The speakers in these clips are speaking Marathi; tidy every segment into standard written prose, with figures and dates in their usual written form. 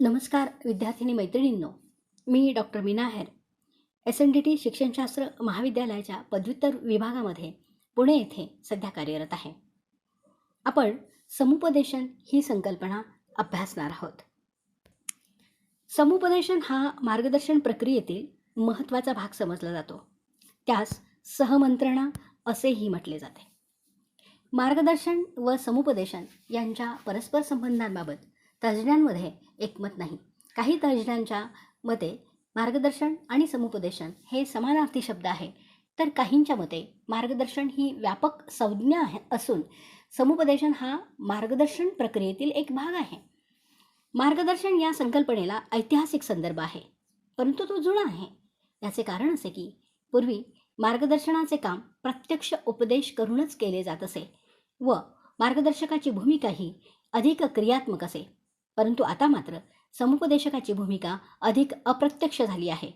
नमस्कार विद्यार्थिनी मैत्रिणींनो, मी डॉक्टर मीना आहेर, SNDT शिक्षणशास्त्र महाविद्यालयाच्या पदव्युत्तर विभागामध्ये पुणे येथे सध्या कार्यरत आहे. आपण समुपदेशन ही संकल्पना अभ्यासणार आहोत. समुपदेशन हा मार्गदर्शन प्रक्रियेतील महत्त्वाचा भाग समजला जातो. त्यास सहमंत्रणा असेही म्हटले जाते. मार्गदर्शन व समुपदेशन यांच्या परस्पर संबंधांबाबत तज्ज्ञांमध्ये एकमत नाही. काही तज्ज्ञांच्या मते मार्गदर्शन आणि समुपदेशन हे समानार्थी शब्द आहे, तर काहींच्या मते मार्गदर्शन ही व्यापक संज्ञा असून समुपदेशन हा मार्गदर्शन प्रक्रियेतील एक भाग आहे. मार्गदर्शन या संकल्पनेला ऐतिहासिक संदर्भ आहे, परंतु तो जुना आहे. याचे कारण असे की पूर्वी मार्गदर्शनाचे काम प्रत्यक्ष उपदेश करूनच केले जात असे व मार्गदर्शकाची भूमिकाही अधिक क्रियात्मक असे. परंतु आता मात्र समुपदेशकाची भूमिका अधिक अप्रत्यक्ष झाली आहे.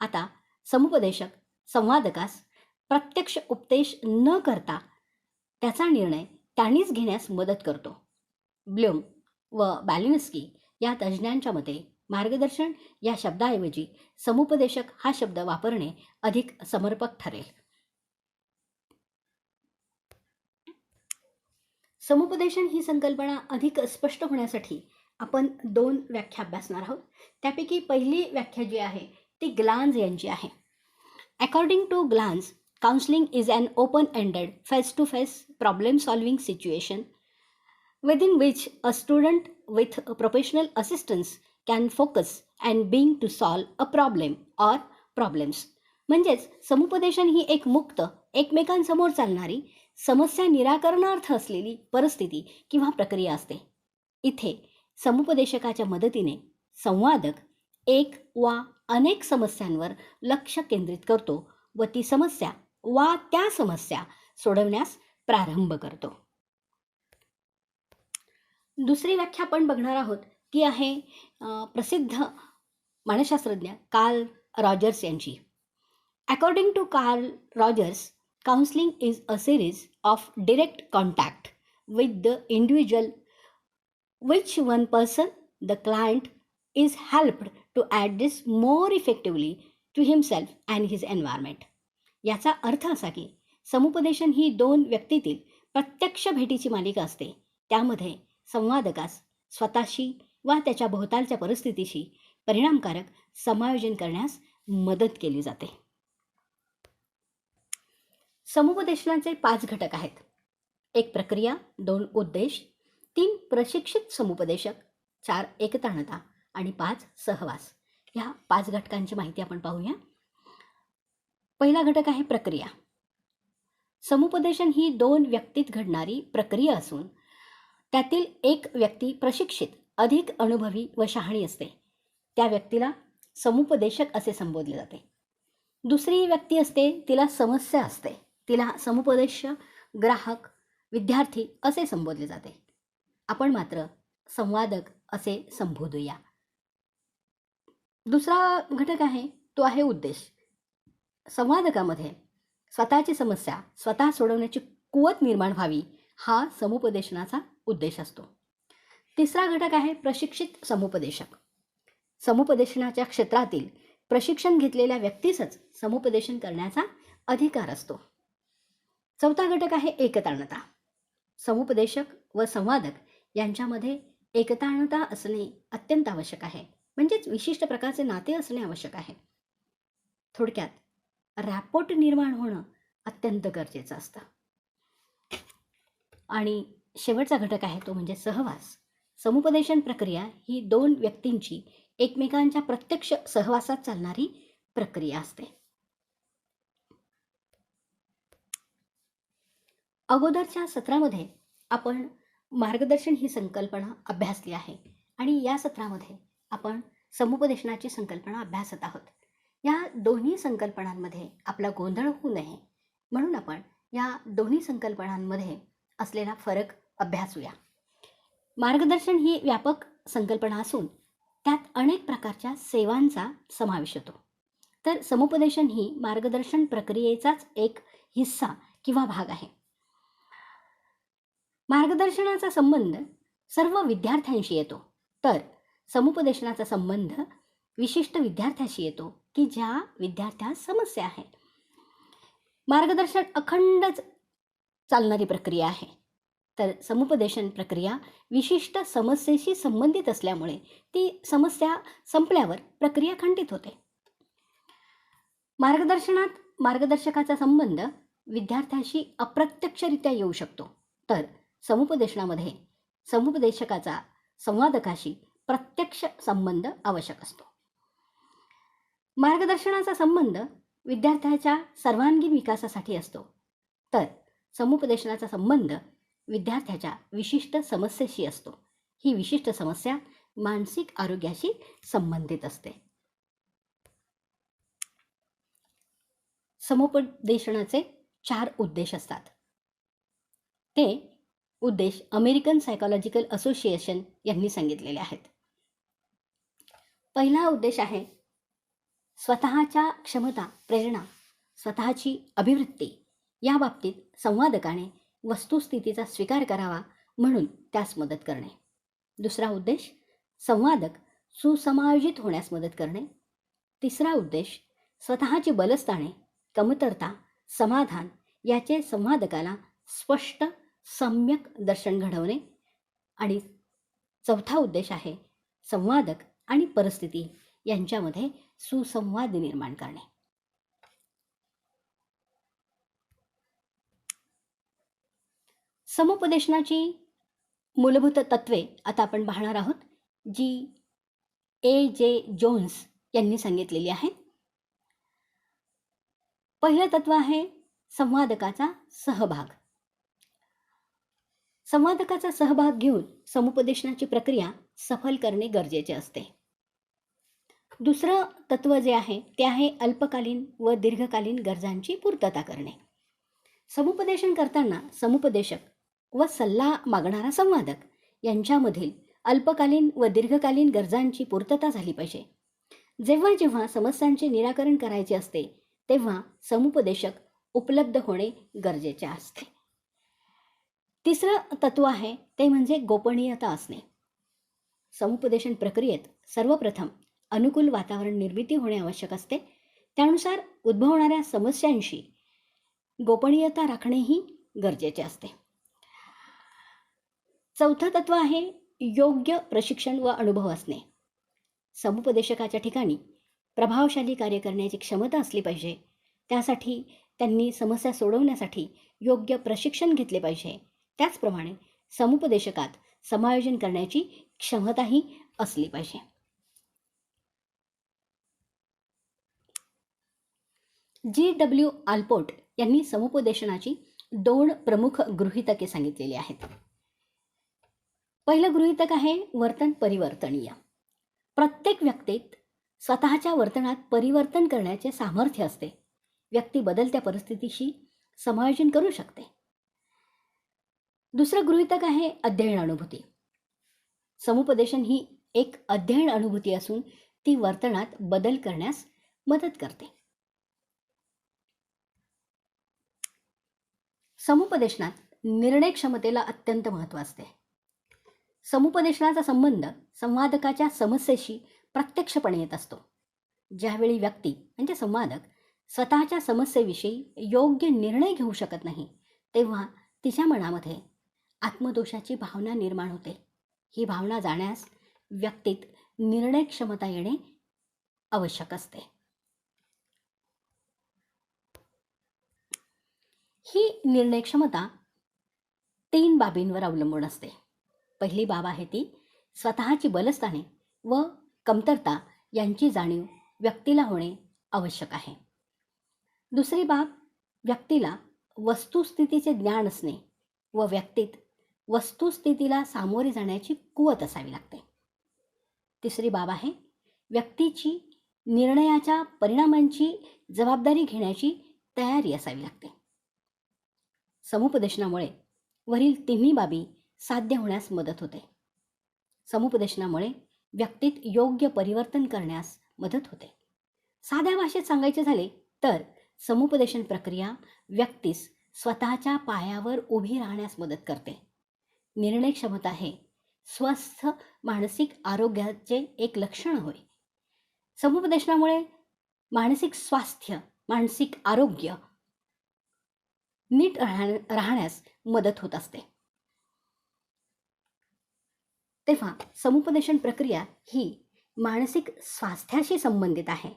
आता समुपदेशक संवादकास प्रत्यक्ष उपदेश न करता त्याचा निर्णय त्यांनीच घेण्यास मदत करतो. ब्लूम व बॅलिन्स्की या तज्ज्ञांच्या मते मार्गदर्शन या शब्दाऐवजी समुपदेशक हा शब्द वापरणे अधिक समर्पक ठरेल. समुपदेशन ही संकल्पना अधिक स्पष्ट होण्यासाठी आपण 2 व्याख्या अभ्यासणार आहोत. त्यापैकी पहिली व्याख्या जी आहे ती ग्लान्स यांची आहे. According to Glanz, counselling is an open ended face to face problem solving situation within which a student with professional assistance can focus and being to solve a problem or problems. म्हणजेच समुपदेशन ही एक मुक्त, एकमेकांसमोर चालणारी, समस्या निराकरणार्थ असलेली परिस्थिती किंवा प्रक्रिया असते. इथे समुपदेशकाच्या मदतीने संवादक एक वा अनेक समस्यांवर लक्ष केंद्रित करतो व ती समस्या वा त्या समस्या सोडवण्यास प्रारंभ करतो. दुसरी व्याख्या आपण बघणार आहोत ती आहे प्रसिद्ध मानसशास्त्रज्ञ कार्ल रॉजर्स यांची. According to Carl Rogers, counselling is a series of direct contact with the individual which one person, the client, is helped to adjust more effectively to himself and his environment. याचा अर्थ असा की समुपदेशन ही 2 व्यक्तीतील प्रत्यक्ष भेटीची मालिका असते. त्यामध्ये संवादकास स्वतःशी वा त्याच्या भोवतालच्या परिस्थितीशी परिणामकारक समायोजन करण्यास मदत केली जाते. समुपदेशनाचे 5 घटक आहेत. 1 प्रक्रिया, 2 उद्देश, 3 प्रशिक्षित समुपदेशक, 4 एकतानता आणि 5 सहवास. ह्या 5 घटकांची माहिती आपण पाहूया. पहिला घटक आहे प्रक्रिया. समुपदेशन ही 2 व्यक्तीत घडणारी प्रक्रिया असून त्यातील एक व्यक्ती प्रशिक्षित, अधिक अनुभवी व शहाणी असते. त्या व्यक्तीला समुपदेशक असे संबोधले जाते. दुसरी व्यक्ती असते तिला समस्या असते, तिला समुपदेश, ग्राहक, विद्यार्थी असे संबोधले जाते. आपण मात्र संवादक असे संबोधूया. दुसरा घटक आहे तो आहे उद्देश. संवादकामध्ये स्वतःची समस्या स्वतः सोडवण्याची कुवत निर्माण व्हावी हा समुपदेशनाचा उद्देश असतो. तिसरा घटक आहे प्रशिक्षित समुपदेशक. समुपदेशनाच्या क्षेत्रातील प्रशिक्षण घेतलेल्या व्यक्तीसच समुपदेशन करण्याचा अधिकार असतो. चौथा घटक आहे एकतानता. समुपदेशक व संवादक यांच्यामध्ये एकतानता असणे अत्यंत आवश्यक आहे, म्हणजेच विशिष्ट प्रकारचे नाते असणे आवश्यक आहे. थोडक्यात रॅपोर्ट निर्माण होणं अत्यंत गरजेचं असतं. आणि शेवटचा घटक आहे तो म्हणजे सहवास. समुपदेशन प्रक्रिया ही 2 व्यक्तींची एकमेकांच्या प्रत्यक्ष सहवासात चालणारी प्रक्रिया असते. अगोदरच्या सत्रामध्ये आपण मार्गदर्शन ही संकल्पना अभ्यासली आहे आणि या सत्रामध्ये आपण समुपदेशनाची संकल्पना अभ्यासत आहोत. या दोन्ही संकल्पनांमध्ये आपला गोंधळ होऊ नये म्हणून आपण या दोन्ही संकल्पनांमध्ये असलेला फरक अभ्यासूया. मार्गदर्शन ही व्यापक संकल्पना असून त्यात अनेक प्रकारच्या सेवांचा समावेश होतो, तर समुपदेशन ही मार्गदर्शन प्रक्रियेचाच एक हिस्सा किंवा भाग आहे. मार्गदर्शनाचा संबंध सर्व विद्यार्थ्यांशी येतो, तर समुपदेशनाचा संबंध विशिष्ट विद्यार्थ्याशी येतो की ज्या विद्यार्थ्यास समस्या आहे. मार्गदर्शन अखंडच चालणारी प्रक्रिया आहे, तर समुपदेशन प्रक्रिया विशिष्ट समस्येशी संबंधित असल्यामुळे ती समस्या संपल्यावर प्रक्रिया खंडित होते. मार्गदर्शनात मार्गदर्शकाचा संबंध विद्यार्थ्याशी अप्रत्यक्षरित्या येऊ शकतो, तर समुपदेशनामध्ये समुपदेशकाचा संवादकाशी प्रत्यक्ष संबंध आवश्यक असतो. मार्गदर्शनाचा संबंध विद्यार्थ्याच्या सर्वांगीण विकासासाठी असतो, तर समुपदेशनाचा संबंध विद्यार्थ्याच्या विशिष्ट समस्येशी असतो. ही विशिष्ट समस्या मानसिक आरोग्याशी संबंधित असते. समुपदेशनाचे 4 उद्देश असतात. ते उद्देश अमेरिकन सायकॉलॉजिकल असोसिएशन यांनी सांगितलेले आहेत. पहिला उद्देश आहे स्वतःच्या क्षमता, प्रेरणा, स्वतःची अभिवृत्ती या बाबतीत संवादकाने वस्तुस्थितीचा स्वीकार करावा म्हणून त्यास मदत करणे. दुसरा उद्देश संवादक सुसमायोजित होण्यास मदत करणे. तिसरा उद्देश स्वतःची बलस्थाने, कमतरता, समाधान याचे संवादकाला स्पष्ट सम्यक दर्शन घडवणे. आणि चौथा उद्देश आहे संवादक आणि परिस्थिती यांच्यामध्ये सुसंवाद निर्माण करणे. समुपदेशनाची मूलभूत तत्वे आता आपण पाहणार आहोत, जी A.J. जोन्स यांनी सांगितलेली आहेत. पहिलं तत्व आहे संवादकाचा सहभाग. संवादकाचा सहभाग घेऊन समुपदेशनाची प्रक्रिया सफल करणे गरजेचे असते. दुसरं तत्व जे आहे ते आहे अल्पकालीन व दीर्घकालीन गरजांची पूर्तता करणे. समुपदेशन करताना समुपदेशक व सल्ला मागणारा संवादक यांच्यामधील अल्पकालीन व दीर्घकालीन गरजांची पूर्तता झाली पाहिजे. जेव्हा जेव्हा समस्यांचे निराकरण करायचे असते तेव्हा समुपदेशक उपलब्ध होणे गरजेचे असते. तिसरं तत्व आहे ते म्हणजे गोपनीयता असणे. समुपदेशन प्रक्रियेत सर्वप्रथम अनुकूल वातावरण निर्मिती होणे आवश्यक असते. त्यानुसार उद्भवणाऱ्या समस्यांशी गोपनीयता राखणेही गरजेचे असते. चौथं तत्व आहे योग्य प्रशिक्षण व अनुभव असणे. समुपदेशकाच्या ठिकाणी प्रभावशाली कार्य करण्याची क्षमता असली पाहिजे. त्यासाठी त्यांनी समस्या सोडवण्यासाठी योग्य प्रशिक्षण घेतले पाहिजे. त्याचप्रमाणे समुपदेशकात समायोजन करण्याची क्षमताही असली पाहिजे. G.W. आल्पोर्ट यांनी समुपदेशनाची 2 प्रमुख गृहीतके सांगितलेली आहेत. पहिलं गृहीतक आहे वर्तन परिवर्तनीय. प्रत्येक व्यक्तीत स्वतःच्या वर्तनात परिवर्तन करण्याचे सामर्थ्य असते. व्यक्ती बदलत्या परिस्थितीशी समायोजन करू शकते. दुसरं गृहीतक आहे अध्ययन अनुभूती. समुपदेशन ही एक अध्ययन अनुभूती असून ती वर्तनात बदल करण्यास मदत करते. समुपदेशनात निर्णय क्षमतेला अत्यंत महत्त्व असते. समुपदेशनाचा संबंध संवादकाच्या समस्येशी प्रत्यक्षपणे येत असतो. ज्यावेळी व्यक्ती म्हणजे संवादक स्वतःच्या समस्येविषयी योग्य निर्णय घेऊ शकत नाही तेव्हा तिच्या मनामध्ये आत्मदोषाची भावना निर्माण होते. ही भावना जाण्यास व्यक्तीत निर्णय क्षमता येणे आवश्यक असते. ही निर्णय क्षमता 3 बाबींवर अवलंबून असते. पहिली बाब आहे ती स्वतःची बलस्थाने व कमतरता यांची जाणीव व्यक्तीला होणे आवश्यक आहे. दुसरी बाब व्यक्तीला वस्तुस्थितीचे ज्ञान असणे व व्यक्तीत वस्तुस्थितीला सामोरे जाण्याची कुवत असावी लागते. तिसरी बाब आहे व्यक्तीची निर्णयाच्या परिणामांची जबाबदारी घेण्याची तयारी असावी लागते. समुपदेशनामुळे वरील तिन्ही बाबी साध्य होण्यास मदत होते. समुपदेशनामुळे व्यक्तीत योग्य परिवर्तन करण्यास मदत होते. साध्या भाषेत सांगायचे झाले तर समुपदेशन प्रक्रिया व्यक्तीस स्वतःच्या पायावर उभी राहण्यास मदत करते. निर्णय क्षमता हे स्वस्थ मानसिक आरोग्याचे एक लक्षण होय. समुपदेशनामुळे मानसिक स्वास्थ्य, मानसिक आरोग्य नीट राहण्यास मदत होत असते. तेव्हा समुपदेशन प्रक्रिया ही मानसिक स्वास्थ्याशी संबंधित आहे.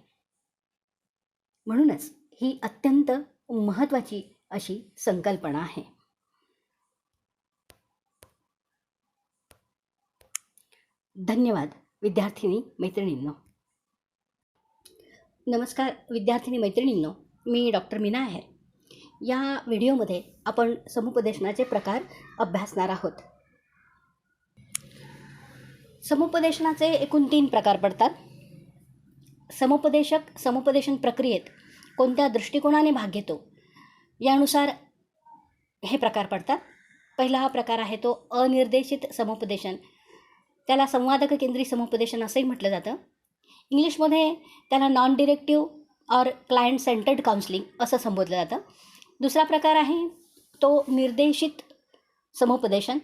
म्हणूनच ही अत्यंत महत्त्वाची अशी संकल्पना आहे. धन्यवाद विद्यार्थिनी मैत्रिणींनो. नमस्कार विद्यार्थिनी मैत्रिणींनो, मी डॉक्टर मीना आहे. या व्हिडिओमध्ये आपण समुपदेशनाचे प्रकार अभ्यासणार आहोत. समुपदेशनाचे एकूण 3 प्रकार पडतात. समुपदेशक समुपदेशन प्रक्रियेत कोणत्या दृष्टिकोनाने भाग घेतो यानुसार हे प्रकार पडतात. पहिला हा प्रकार आहे तो अनिर्देशित समुपदेशन. त्याला संवादक केंद्री समुपदेशन असंही म्हटलं जातं. इंग्लिशमध्ये त्याला non directive or client centred counselling असं संबोधलं जातं. दुसरा प्रकार आहे तो निर्देशित समुपदेशन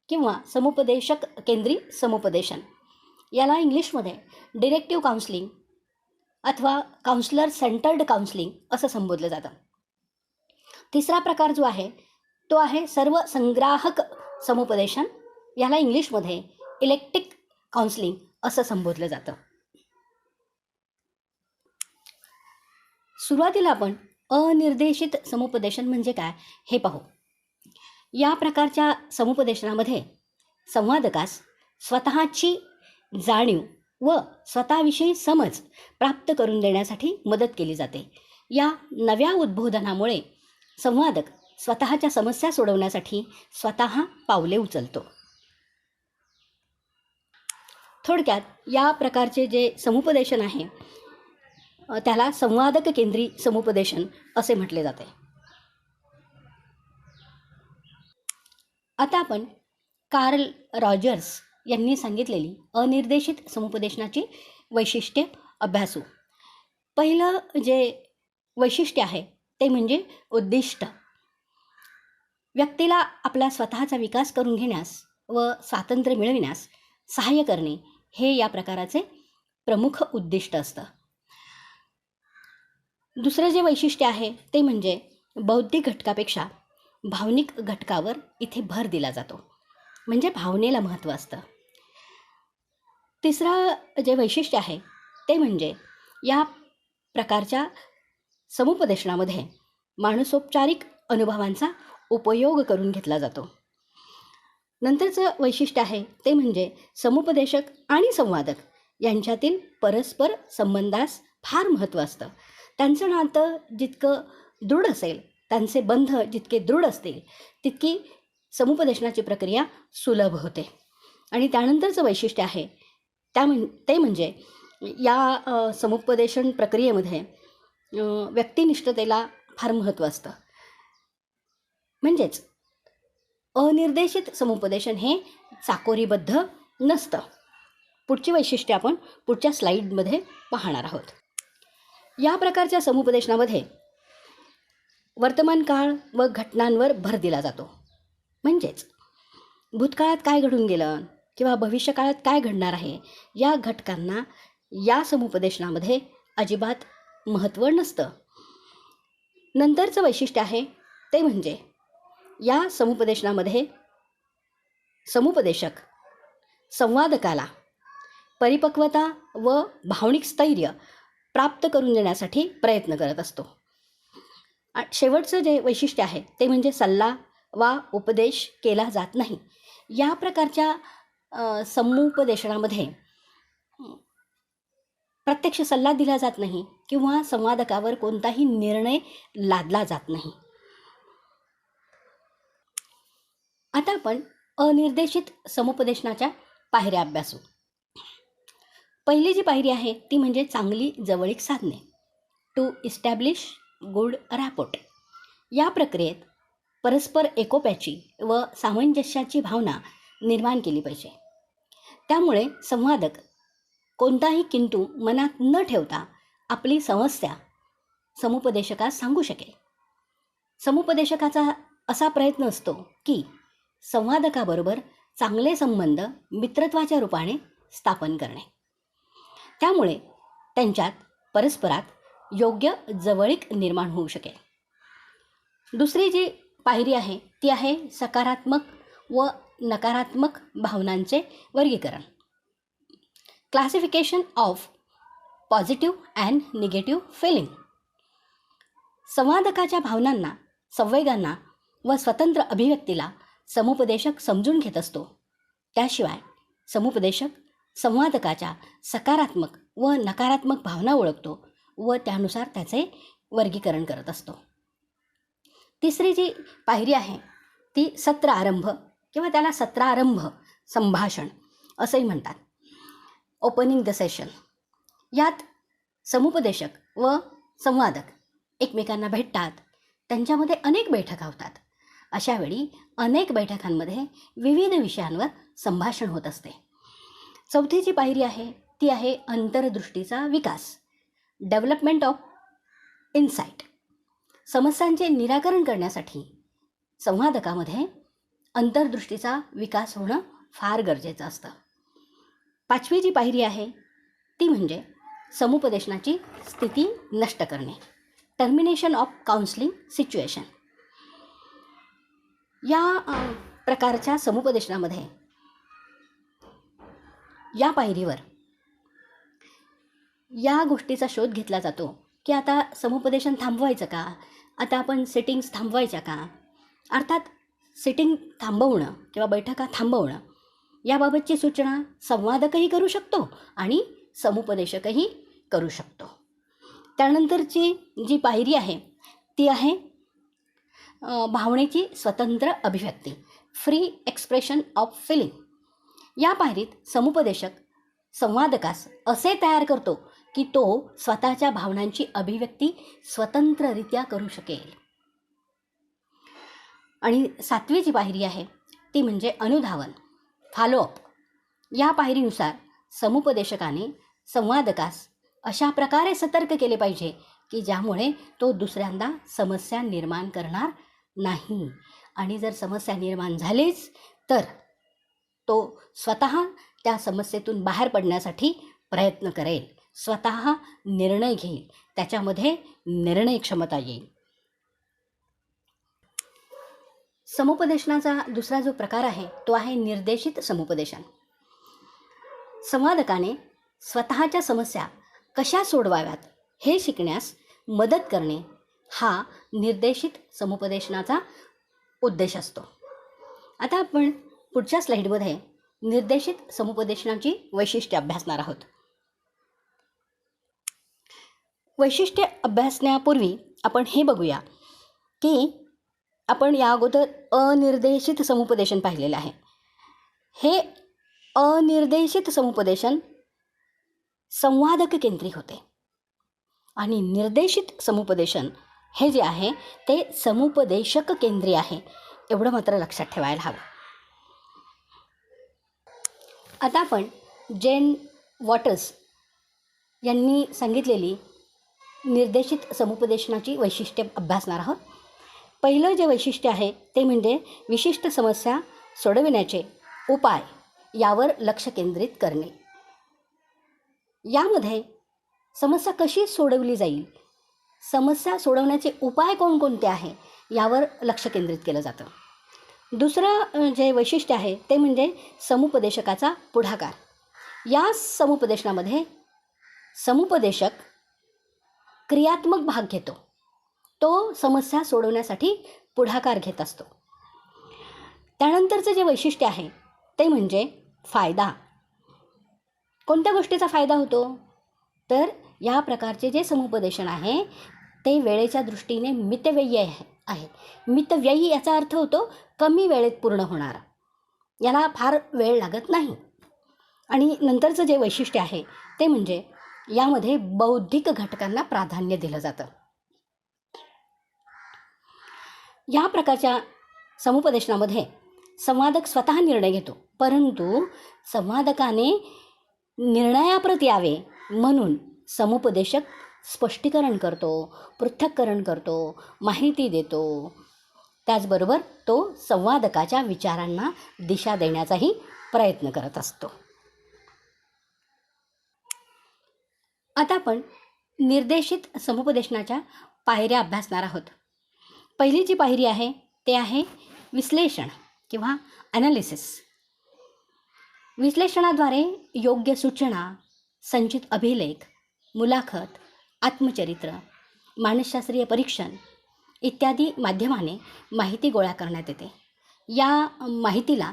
किंवा समुपदेशक केंद्री समुपदेशन. याला इंग्लिशमध्ये डिरेक्टिव्ह काउन्सिलिंग अथवा काउन्सलर सेंटर्ड काउन्सिलिंग असं संबोधलं जातं. तिसरा प्रकार जो आहे तो आहे सर्व संग्राहक समुपदेशन. याला इंग्लिशमध्ये इलेक्टिक काउन्सिलिंग असं संबोधलं जातं. सुरुवातीला आपण अनिर्देशित समुपदेशन म्हणजे काय हे पाहू. या प्रकारच्या समुपदेशनामध्ये संवादकास स्वतःची जाणीव व स्वतःविषयी समज प्राप्त करून देण्यासाठी मदत केली जाते. या नव्या उद्बोधनामुळे संवादक स्वतःच्या समस्या सोडवण्यासाठी स्वतः पावले उचलतो. थोडक्यात या प्रकारचे जे समुपदेशन आहे त्याला संवादक केंद्री समुपदेशन असे म्हटले जाते. आता आपण कार्ल रॉजर्स यांनी सांगितलेली अनिर्देशित समुपदेशनाची वैशिष्ट्ये अभ्यासू. पहिलं जे वैशिष्ट्य आहे ते म्हणजे उद्दिष्ट. व्यक्तीला आपला स्वतःचा विकास करून घेण्यास व स्वातंत्र्य मिळविण्यास सहाय्य करणे हे या प्रकाराचे प्रमुख उद्दिष्ट असतं. दुसरं जे वैशिष्ट्य आहे ते म्हणजे बौद्धिक घटकापेक्षा भावनिक घटकावर इथे भर दिला जातो, म्हणजे भावनेला महत्त्व असतं. तिसरं जे वैशिष्ट्य आहे ते म्हणजे या प्रकारच्या समुपदेशनामध्ये मानसोपचारिक अनुभवांचा उपयोग करून घेतला जातो. नंतरचं वैशिष्ट्य आहे ते म्हणजे समुपदेशक आणि संवादक यांच्यातील परस्पर संबंधास फार महत्त्व असतं. त्यांचं नातं जितकं दृढ असेल, त्यांचे बंध जितके दृढ असतील तितकी समुपदेशनाची प्रक्रिया सुलभ होते. आणि त्यानंतरचं वैशिष्ट्य आहे ते म्हणजे या समुपदेशन प्रक्रियेमध्ये व्यक्तिनिष्ठतेला फार महत्त्व असतं. म्हणजेच अनिर्देशित समुपदेशन हे चाकोरीबद्ध नसतं. पुढची वैशिष्ट्ये आपण पुढच्या स्लाईडमध्ये पाहणार आहोत. या प्रकारच्या समुपदेशनामध्ये वर्तमान काळ व घटनांवर भर दिला जातो. म्हणजेच भूतकाळात काय घडून गेलं किंवा भविष्यकाळात काय घडणार आहे या घटकांना या समुपदेशनामध्ये अजिबात महत्त्व नसतं. नंतरचं वैशिष्ट्य आहे ते म्हणजे या समुपदेशनामध्ये समुपदेशक संवादकाला परिपक्वता व भावनिक स्थैर्य प्राप्त करून देण्यासाठी प्रयत्न करत असतो. शेवटचं जे वैशिष्ट्य आहे ते म्हणजे सल्ला वा उपदेश केला जात नाही. या प्रकारच्या समुपदेशनामध्ये प्रत्यक्ष सल्ला दिला जात नाही किंवा संवादकावर कोणताही निर्णय लादला जात नाही. आता आपण अनिर्देशित समुपदेशनाच्या पायऱ्या अभ्यासू. पहिली जी पायरी आहे ती म्हणजे चांगली जवळीक साधणे, टू इस्टॅब्लिश गुड रॅपोर्ट. या प्रक्रियेत परस्पर एकोप्याची व सामंजस्याची भावना निर्माण केली पाहिजे. त्यामुळे संवादक कोणताही किंतु मनात न ठेवता आपली समस्या समुपदेशकास सांगू शकेल. समुपदेशकाचा असा प्रयत्न असतो की संवादकाबरोबर चांगले संबंध मित्रत्वाच्या रूपाने स्थापन करणे. त्यामुळे त्यांच्यात परस्परात योग्य जवळीक निर्माण होऊ शकेल. दुसरी जी पायरी आहे ती आहे सकारात्मक व नकारात्मक भावनांचे वर्गीकरण. Classification of positive and negative feeling. संवादकाच्या भावनांना, संवेगांना व स्वतंत्र अभिव्यक्तीला समुपदेशक समजून घेत असतो. त्याशिवाय समुपदेशक संवादकाच्या सकारात्मक व नकारात्मक भावना ओळखतो व त्यानुसार त्याचे वर्गीकरण करत असतो. तिसरी जी पायरी आहे ती सत्र आरंभ किंवा त्याला सत्रारंभ संभाषण असंही म्हणतात. Opening the session. यात समुपदेशक व संवादक एकमेकांना भेटतात. त्यांच्यामध्ये अनेक बैठका होतात. अशा वेळी अनेक बैठकांमध्ये विविध विषयांवर संभाषण होत असते. चौथी जी पायरी आहे ती आहे अंतर्दृष्टीचा विकास. Development of insight. समस्यांचे निराकरण करण्यासाठी संवादकामध्ये अंतर्दृष्टीचा विकास होणं फार गरजेचं असतं. पाचवी जी पायरी आहे ती म्हणजे समुपदेशनाची स्थिती नष्ट करणे. Termination of counselling situation. या प्रकारच्या समुपदेशनामध्ये या पायरीवर या गोष्टीचा शोध घेतला जातो की आता समुपदेशन थांबवायचं का, आता आपण सिटिंग्स थांबवायच्या का. अर्थात सिटिंग थांबवणं किंवा बैठका थांबवणं याबाबतची सूचना संवादकही करू शकतो आणि समुपदेशकही करू शकतो. त्यानंतरची जी पायरी आहे ती आहे भावनेची स्वतंत्र अभिव्यक्ती. Free expression of feeling. या पायरीत समुपदेशक संवादकास असे तयार करतो की तो स्वतःच्या भावनांची अभिव्यक्ती स्वतंत्ररित्या करू शकेल. आणि सातवी जी पायरी आहे ती म्हणजे अनुधावन, फॉलोअप. या पायरीनुसार समुपदेशकाने संवादकास अशा प्रकारे सतर्क केले पाहिजे की ज्यामुळे तो दुसऱ्यांदा समस्या निर्माण करणार नाही. आणि जर समस्या निर्माण झालीच तर तो स्वतः त्या समस्येतून बाहेर पडण्यासाठी प्रयत्न करेल, स्वतः निर्णय घेईल, त्याच्यामध्ये निर्णय क्षमता येईल. समुपदेशनाचा दुसरा जो प्रकार आहे तो आहे निर्देशित समुपदेशन. संवादकाने स्वतःच्या समस्या कशा सोडवाव्यात हे शिकण्यास मदत करणे हा निर्देशित समुपदेशनाचा उद्देश असतो. आता आपण पुढच्या स्लाईडमध्ये निर्देशित समुपदेशनाची वैशिष्ट्ये अभ्यासणार आहोत. वैशिष्ट्ये अभ्यासण्यापूर्वी आपण हे बघूया की आपण या अगोदर अनिर्देशित समुपदेशन पाहिलेलं आहे. हे अनिर्देशित समुपदेशन संवादक केंद्री होते आणि निर्देशित समुपदेशन हे जे आहे ते समुपदेशक केंद्री आहे. एवढं मात्र लक्षात ठेवायला हवं. आता आपण जेन वॉटर्स यांनी सांगितलेली निर्देशित समुपदेशनाची वैशिष्ट्ये अभ्यासणार आहोत. पहिलं जे वैशिष्ट्य आहे ते म्हणजे विशिष्ट समस्या सोडविण्याचे उपाय यावर लक्ष केंद्रित करणे. यामध्ये समस्या कशी सोडवली जाईल, समस्या सोडवण्याचे उपाय कोणकोणते आहे यावर लक्ष केंद्रित केलं जातं. दुसरं जे वैशिष्ट्य आहे ते म्हणजे समुपदेशकाचा पुढाकार. या समुपदेशनामध्ये समुपदेशक क्रियात्मक भाग घेतो. तो समस्या सोडवण्यासाठी पुढाकार घेत असतो. त्यानंतरचं जे वैशिष्ट्य आहे ते म्हणजे फायदा. कोणत्या गोष्टीचा फायदा होतो तर या प्रकारचे जे समुपदेशन आहे ते वेळेच्या दृष्टीने मितव्ययी आहे. मितव्ययी याचा अर्थ होतो कमी वेळेत पूर्ण होणारा, याला फार वेळ लागत नाही. आणि नंतरचं जे वैशिष्ट्य आहे ते म्हणजे यामध्ये बौद्धिक घटकांना प्राधान्य दिलं जातं. या प्रकारच्या समुपदेशनामध्ये संवादक स्वतः निर्णय घेतो, परंतु संवादकाने निर्णयाप्रत यावे म्हणून समुपदेशक स्पष्टीकरण करतो, पृथक्करण करतो, माहिती देतो. त्याचबरोबर तो संवादकाच्या विचारांना दिशा देण्याचाही प्रयत्न करत असतो. आता आपण निर्देशित समुपदेशनाच्या पायऱ्या अभ्यासणार आहोत. पहिली जी पायरी आहे ते आहे विश्लेषण किंवा ॲनालिसिस. विश्लेषणाद्वारे योग्य सूचना, संचित अभिलेख, मुलाखत, आत्मचरित्र, मानसशास्त्रीय परीक्षण इत्यादी माध्यमाने माहिती गोळा करण्यात येते. या माहितीला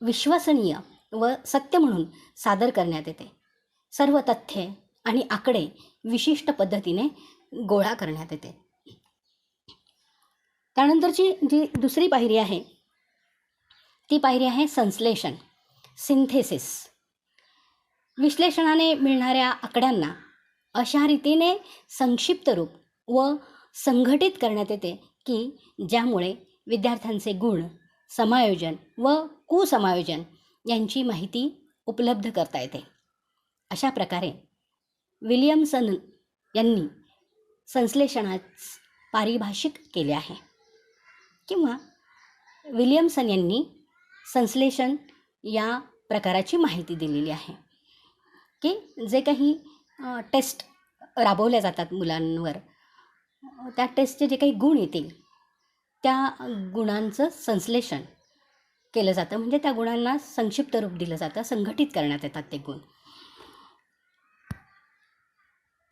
विश्वसनीय व सत्य म्हणून सादर करण्यात येते. सर्व तथ्ये आणि आकडे विशिष्ट पद्धतीने गोळा करण्यात येते. त्यानंतरची जी दुसरी पायरी आहे ती पायरी आहे संश्लेषण, सिंथेसिस. विश्लेषणाने मिळणाऱ्या आकड्यांना अशा रीतीने संक्षिप्त रूप व संघटित करण्यात येते की ज्यामुळे विद्यार्थ्यांचे गुण, समायोजन व कुसमायोजन यांची माहिती उपलब्ध करता येते. अशा प्रकारे विल्यमसन यांनी संश्लेषणास पारिभाषिक केले आहे, किंवा विल्यमसन यांनी संश्लेषण या प्रकाराची माहिती दिलेली आहे की जे काही टेस्ट राबवल्या जातात मुलांवर, त्या टेस्टचे जे काही गुण येतील त्या गुणांचं संश्लेषण केलं जातं, म्हणजे त्या गुणांना संक्षिप्त रूप दिलं जातं, संघटित करण्यात येतात ते गुण.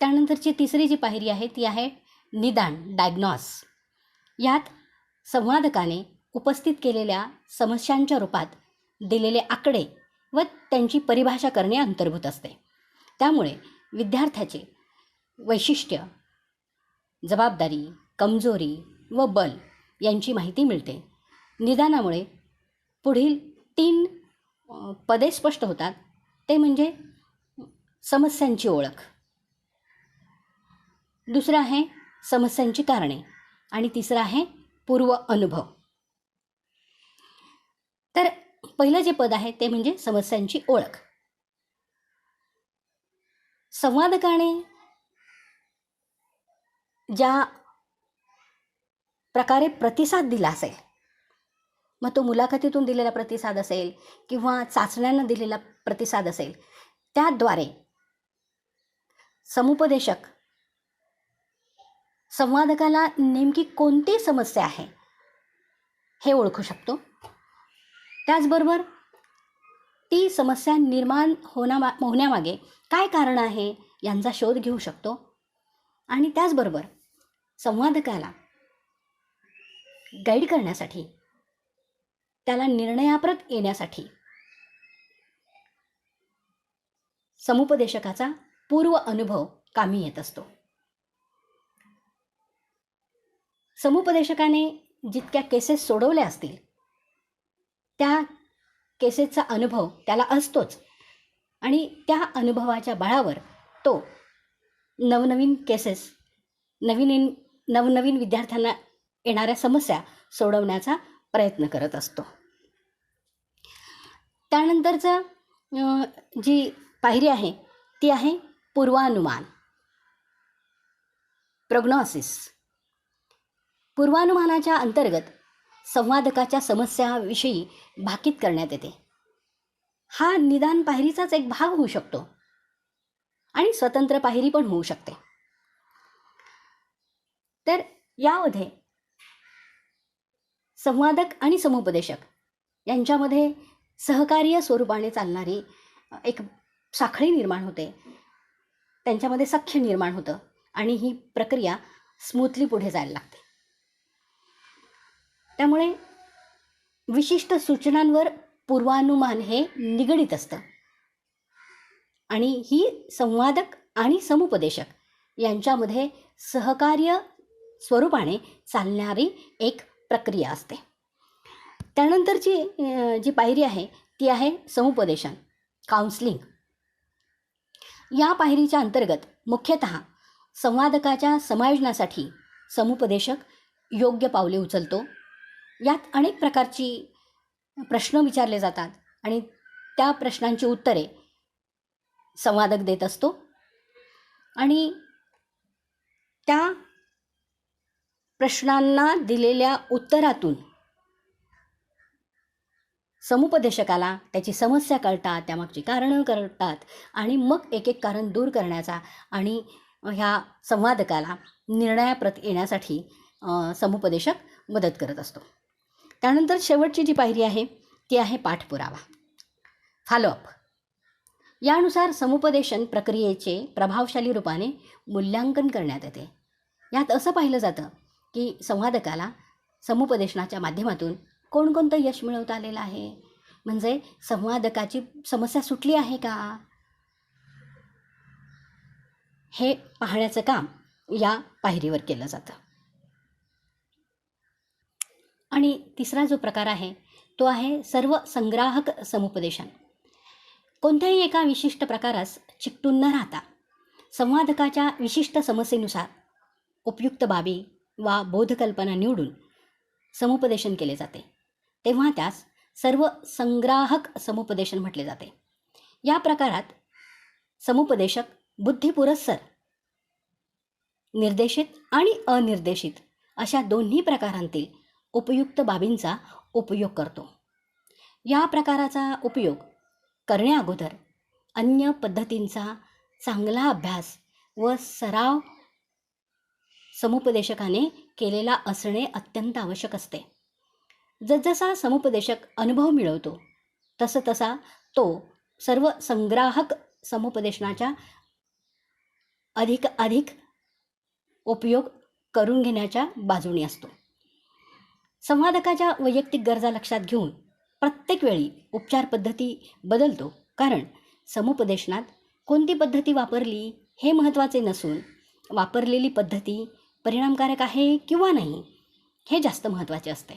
त्यानंतरची तिसरी जी पायरी आहे ती आहे निदान, डायग्नॉस. यात संवादकाने उपस्थित केलेल्या समस्यांच्या रूपात दिलेले आकडे व त्यांची परिभाषा करणे अंतर्भूत असते. त्यामुळे विद्यार्थ्याचे वैशिष्ट्य, जबाबदारी, कमजोरी व बल यांची माहिती मिळते. निदानामुळे पुढील 3 पदे स्पष्ट होतात. ते म्हणजे समस्यांची ओळख, दुसरं आहे समस्यांची कारणे आणि तिसरं आहे पूर्व अनुभव. तर पहिलं जे पद आहे ते म्हणजे समस्यांची ओळख. संवादकाने ज्या प्रकारे प्रतिसाद दिला असेल, मग तो मुलाखतीतून दिलेला प्रतिसाद असेल किंवा चाचण्यांना दिलेला प्रतिसाद असेल, त्याद्वारे समुपदेशक संवादकाला नेमकी कोणती समस्या आहे हे ओळखू शकतो. त्याचबरोबर ती समस्या निर्माण होण्यामागे काय कारण आहे यांचा शोध घेऊ शकतो. आणि त्याचबरोबर संवादकाला गाईड करण्यासाठी, त्याला निर्णयाप्रत येण्यासाठी समुपदेशकाचा पूर्व अनुभव कामी येत असतो. समुपदेशकाने जितक्या केसेस सोडवल्या असतील त्या केसेसचा अनुभव त्याला असतोच, आणि त्या अनुभवाच्या बळावर तो नवनवीन केसेस, नवनवीन विद्यार्थ्यांना येणाऱ्या समस्या सोडवण्याचा प्रयत्न करत असतो. त्यानंतरचं जी पायरी आहे ती आहे पूर्वानुमान, प्रोग्नॉसिस. पूर्वानुमानाच्या अंतर्गत संवादकाच्या समस्याविषयी भाकीत करण्यात येते. हा निदान पायरीचाच एक भाग होऊ शकतो आणि स्वतंत्र पायरी पण होऊ शकते. तर यामध्ये संवादक आणि समुपदेशक यांच्यामध्ये सहकार्य स्वरूपाने चालणारी एक साखळी निर्माण होते, त्यांच्यामध्ये सख्य निर्माण होतं आणि ही प्रक्रिया स्मूथली पुढे जायला लागते. त्यामुळे विशिष्ट सूचनांवर पूर्वानुमान हे निगडित असतं आणि ही संवादक आणि समुपदेशक यांच्यामध्ये सहकार्य स्वरूपाने चालणारी एक प्रक्रिया असते. त्यानंतरची जी पायरी आहे ती आहे समुपदेशन, काउन्सलिंग. या पायरीच्या अंतर्गत मुख्यतः संवादकाच्या समायोजनासाठी समुपदेशक योग्य पावले उचलतो. यात अनेक प्रकारची प्रश्न विचारले जातात आणि त्या प्रश्नांची उत्तरे संवादक देत असतो आणि त्या प्रश्नांना दिलेल्या उत्तरातून समुपदेशकाला त्याची समस्या कळतात, त्यामागची कारणं कळतात आणि मग एक एक कारण दूर करण्याचा आणि ह्या संवादकाला निर्णयाप्रत येण्यासाठी समुपदेशक मदत करत असतो. त्यानंतर शेवटची जी पायरी आहे ती आहे पाठपुरावा, फॉलोअप. यानुसार समुपदेशन प्रक्रियेचे प्रभावशाली रूपाने मूल्यांकन करण्यात येते. यात असं पाहिलं जातं की संवादकाला समुपदेशनाच्या माध्यमातून कोणकोणतं यश मिळवता आलेलं आहे, म्हणजे संवादकाची समस्या सुटली आहे का, हे पाहण्याचं काम या पायरीवर केलं जातं. आणि तिसरा जो प्रकार आहे तो आहे सर्व संग्राहक समुपदेशन. कोणत्याही एका विशिष्ट प्रकारास चिकटून न राहता संवादकाच्या विशिष्ट समस्येनुसार उपयुक्त बाबी वा बोधकल्पना निवडून समुपदेशन केले जाते, तेव्हा त्यास सर्व संग्राहक समुपदेशन म्हटले जाते. या प्रकारात समुपदेशक बुद्धिपुरस्सर निर्देशित आणि अनिर्देशित अशा दोन्ही प्रकारांतील उपयुक्त बाबींचा उपयोग करतो. या प्रकाराचा उपयोग करण्याअगोदर अन्य पद्धतींचा चांगला अभ्यास व सराव समुपदेशकाने केलेला असणे अत्यंत आवश्यक असते. जसजसा समुपदेशक अनुभव मिळवतो तसा तो सर्व संग्राहक समुपदेशनाचा अधिक उपयोग करून घेण्याच्या बाजूने असतो. संवादकाच्या वैयक्तिक गरजा लक्षात घेऊन प्रत्येक वेळी उपचार पद्धती बदलतो, कारण समुपदेशनात कोणती पद्धती वापरली हे महत्त्वाचे नसून वापरलेली पद्धती परिणामकारक आहे किंवा नाही हे जास्त महत्त्वाचे असते.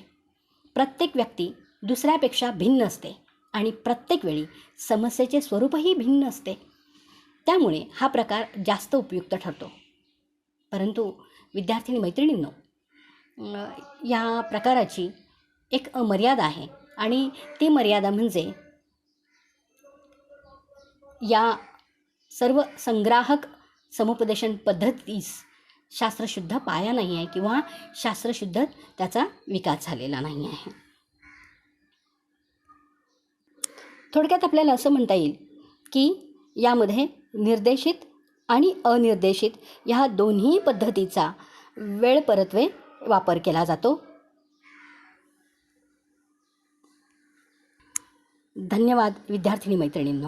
प्रत्येक व्यक्ती दुसऱ्यापेक्षा भिन्न असते आणि प्रत्येक वेळी समस्येचे स्वरूपही भिन्न असते. त्यामुळे हा प्रकार जास्त उपयुक्त ठरतो. परंतु विद्यार्थिनी मैत्रिणींनो, या प्रकाराची एक मर्यादा आहे आणि ती मर्यादा म्हणजे या सर्व संग्राहक समुपदेशन पद्धतीस शास्त्रशुद्ध पाया नाही आहे किंवा शास्त्रशुद्ध त्याचा विकास झालेला नाही आहे. थोडक्यात आपल्याला असं म्हणता येईल की यामध्ये निर्देशित आणि अनिर्देशित ह्या दोन्ही पद्धतीचा वेळपरत्वे वापर केला जातो. धन्यवाद विद्यार्थिनी मैत्रिणींनो.